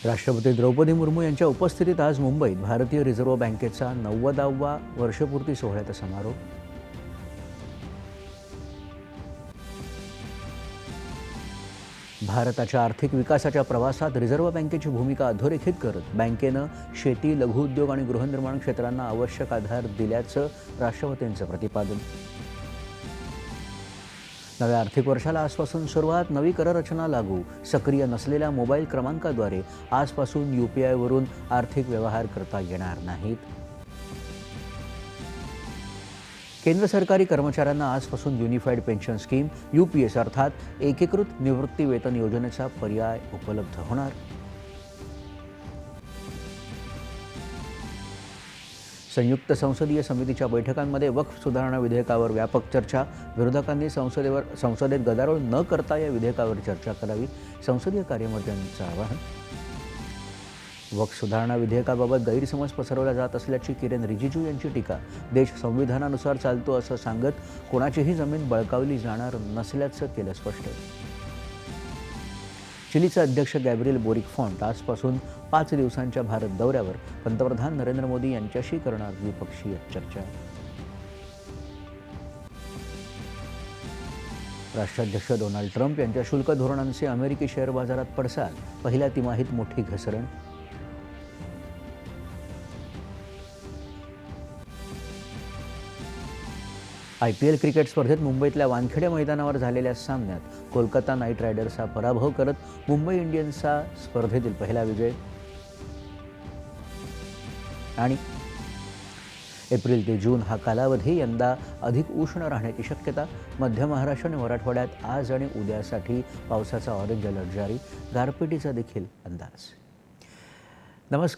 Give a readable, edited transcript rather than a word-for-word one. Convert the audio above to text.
राष्ट्रपती द्रौपदी मुर्मू यांच्या उपस्थितीत आज मुंबईत भारतीय रिझर्व्ह बँकेचा 90वा वर्षपूर्ती सोहळ्याचा समारोप. भारताच्या आर्थिक विकासाच्या प्रवासात रिझर्व्ह बँकेची भूमिका अधोरेखित करत बँकेनं शेती, लघुउद्योग आणि गृहनिर्माण क्षेत्रांना आवश्यक आधार दिल्याचं राष्ट्रपतींचं प्रतिपादन. नव्या आर्थिक वर्षाला आजपासून सुरुवात. नवी कररचना लागू. सक्रिय नसलेल्या मोबाईल क्रमांकाद्वारे आजपासून UPIवरून आर्थिक व्यवहार करता येणार नाहीत. केंद्र सरकारी कर्मचाऱ्यांना आजपासून युनिफाईड पेन्शन स्कीम UPS अर्थात एकीकृत निवृत्ती वेतन योजनेचा पर्याय उपलब्ध होणार. संयुक्त संसदीय समितीच्या बैठकांमध्ये वक्फ सुधारणा विधेयकावर व्यापक चर्चा. विरोधकांनी संसदेत गदारोळ न करता या विधेयकावर चर्चा करावी. संसदीय कार्यमंत्र्यांचं आवाहन. वक्फ सुधारणा विधेयकाबाबत गैरसमज पसरवला जात असल्याची किरेन रिजिजू यांची टीका. देश संविधानानुसार चालतो असं सांगत कोणाचीही जमीन बळकावली जाणार नसल्याचं केलं स्पष्ट. चिलीचे अध्यक्ष गॅब्रिएल बोरिक फॉन्ट आजपासून 5 दिवसांच्या भारत दौऱ्यावर. पंतप्रधान नरेंद्र मोदी यांच्याशी करणार द्विपक्षीय चर्चा. राष्ट्राध्यक्ष डोनाल्ड ट्रम्प यांच्या शुल्क धोरणांचे अमेरिकी शेअर बाजारात पडसाद. पहिल्या तिमाहीत मोठी घसरण. IPL क्रिकेट स्पर्धेत मुंबईतल्या वानखेडे मैदानावर झालेल्या सामन्यात कोलकाता नाईट रायडर्सचा पराभव करत मुंबई इंडियन्सचा स्पर्धेतील पहिला विजय. आणि एप्रिल ते जून हा कालावधी यंदा अधिक उष्ण राहण्याची शक्यता. मध्य महाराष्ट्र आणि मराठवाड्यात आज आणि उद्यासाठी पावसाचा ऑरेंज अलर्ट जारी. गारपिटीचा देखील अंदाज. नमस्कार.